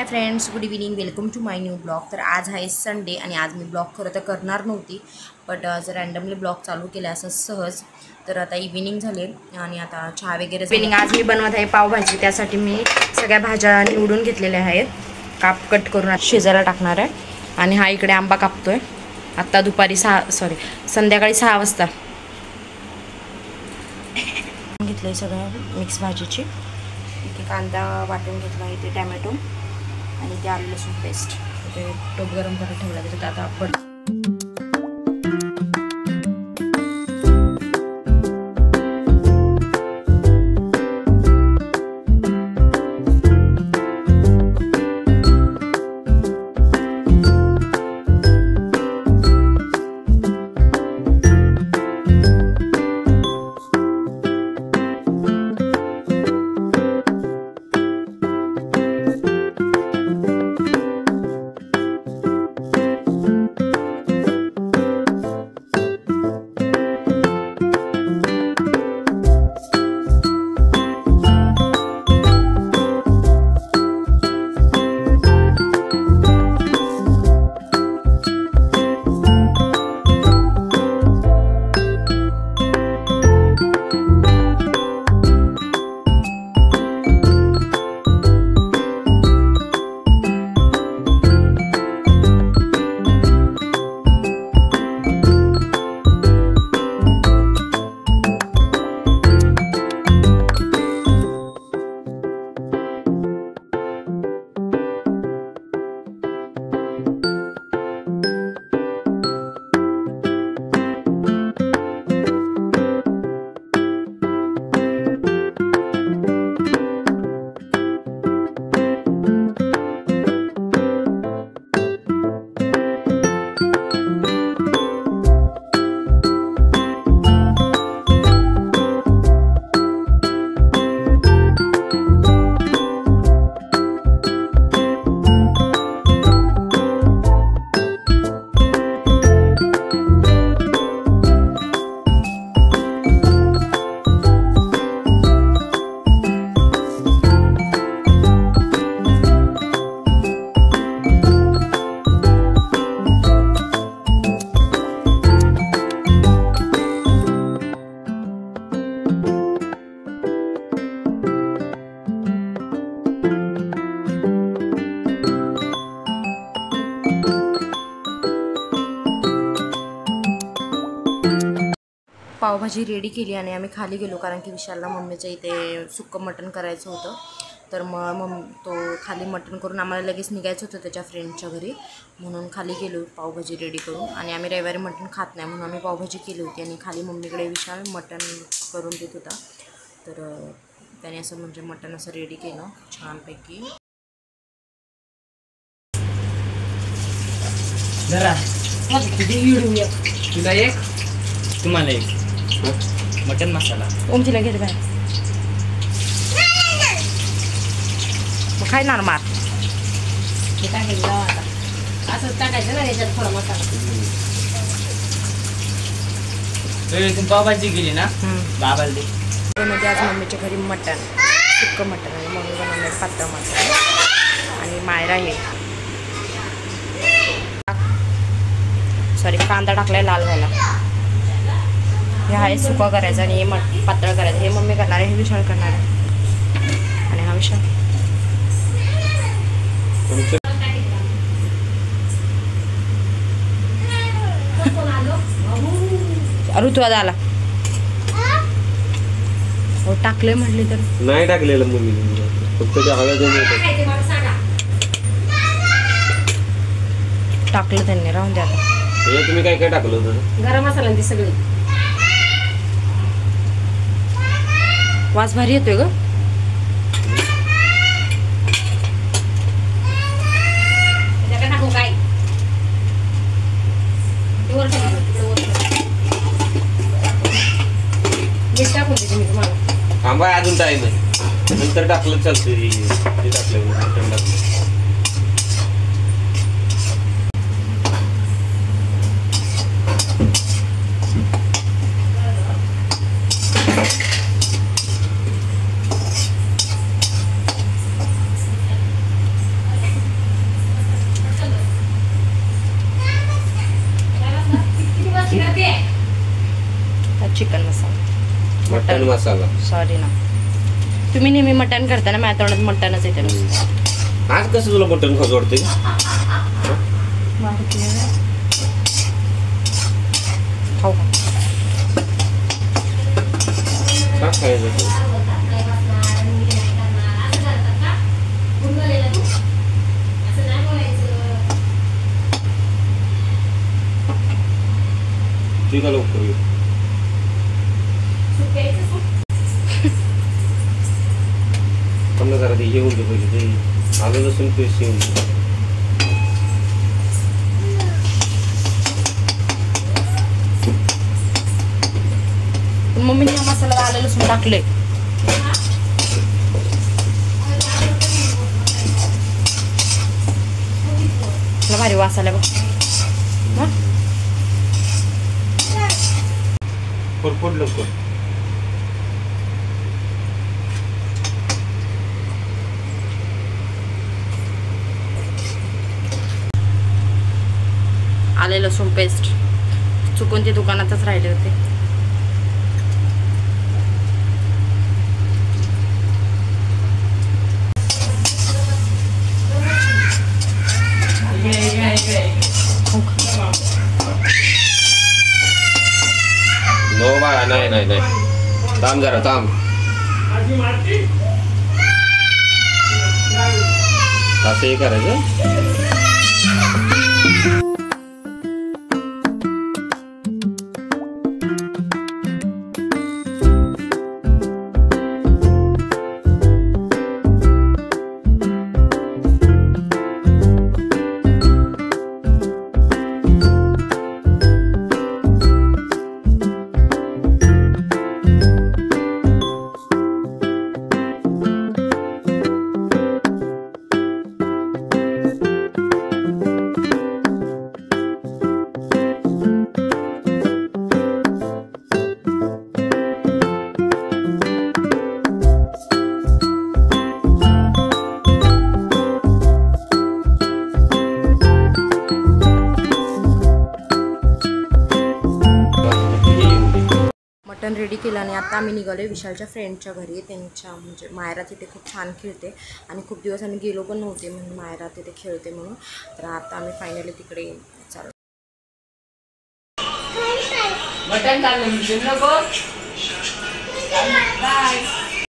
High friends, good evening. Welcome to my new blog. तर आज आहे संडे आणि आज मी ब्लॉग खरं तर करणार नव्हती, बट जर रँडमली ब्लॉग चालू केला असं सहज. तर आता इव्हिनिंग झाले आणि आता चहा वगैरे. इव्हिनिंग आज मी बनवत आहे पावभाजी. त्यासाठी मी सगळ्या भाज्या निवडून घेतलेल्या आहेत, काप कट करून शिजायला टाकणार आहे. आणि हा इकडे आंबा कापतोय. आत्ता संध्याकाळी 6 वाजता घेतलं सगळं मिक्स भाजीची. इथे कांदा वाटून घेतला, इथे टॅमॅटो आणि ते आलं लसूण पेस्ट. ते टोप गरम करत ठेवला. त्याच्यात आता आपण पावभाजी रेडी केली आणि आम्ही खाली गेलो, कारण की विशालला मम्मीच्या इथे सुक्कं मटण करायचं होतं. तर मग तो खाली मटण करून आम्हाला लगेच निघायचं होतं त्याच्या फ्रेंडच्या घरी, म्हणून खाली गेलो पावभाजी रेडी करून. आणि आम्ही रविवारी मटण खात नाही म्हणून आम्ही पावभाजी केली होती. आणि खाली मम्मीकडे विशाल मटण करून देत होता. तर त्याने असं म्हणजे मटण असं रेडी केलं छानपैकी. तुला एक, तुम्हाला एक मटन मसाला. ओमतीला घेते बाहेर, मग खायणार मार. हे टाकायचं आता, असंच टाकायचं ना याच्यात थोडा मसाला. तुम्ही पावभाजी केली ना बाबाला दे. त्यामध्ये आज मम्मीच्या घरी मटण, सुक्कं मटण आणि मम्मी बनवलं पातळ मटण. आणि मायरा हे कांदा टाकलाय लाल व्हायला. हे आहे सुका करायचं आणि हे पातळ करायचं. हे मम्मी करणार आहे, हे विशाल करणार आहे. आणि हा विशाल ऋतू आला. हो टाकले म्हटले तर नाही टाकलेलं मम्मी, फक्त टाकलं त्यांनी. राहून द्या आता. तुम्ही काय काय टाकलं होतं? गरम मसाला ती सगळी. वास भारी येतोय ग. थांबा, अजून टाइम आहे, नंतर टाकलं चालतं. टाकलं आणि मसाला. सॉरी ना, तुम्ही नेहमी मटण करता ना, माझ्या तोंडात मटणच येते नुसतं. आज कसं तुला मटण खास वाटते? खाऊ का खायचं तू? ठीक आहे, लवकर ये. पण जरा ते येऊन दे पाहिजे, ते आलं नसून पेस्ट येऊन दे. मम्मीने हा मसाला आलं लसूण टाकले. तुला भारी वास आला बघ. पडपड लवकर. आले लसूण पेस्ट चुकून ते दुकानातच राहिले होते. नो बाळा, नाही नाही नाही, थांब जरा थांब. असं हे करायचं. मटण रेडी केलं आणि आता आम्ही निघालो विशालच्या फ्रेंडच्या घरी. त्यांच्या म्हणजे मायरा तिथे खूप छान खेळते आणि खूप दिवस आम्ही गेलो पण नव्हते म्हणून मायरा तिथे खेळते म्हणून. तर आता आम्ही फायनली तिकडे चाललो.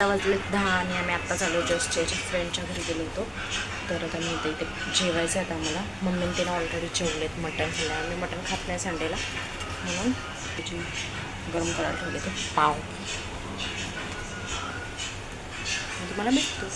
वाजले 10 आणि आम्ही आत्ता चालू जस्टच्या फ्रेंडच्या घरी गेलो होतो. तर आता मी इथे जेवायचं आहे आता आम्हाला. मम्मीने त्याला ऑलरेडी जेवलेत मटण खाल्लं. आम्ही मटण खात नाही संडेला म्हणून त्याची गरम करायला ठेवले ते पाव तुम्हाला भेटतो.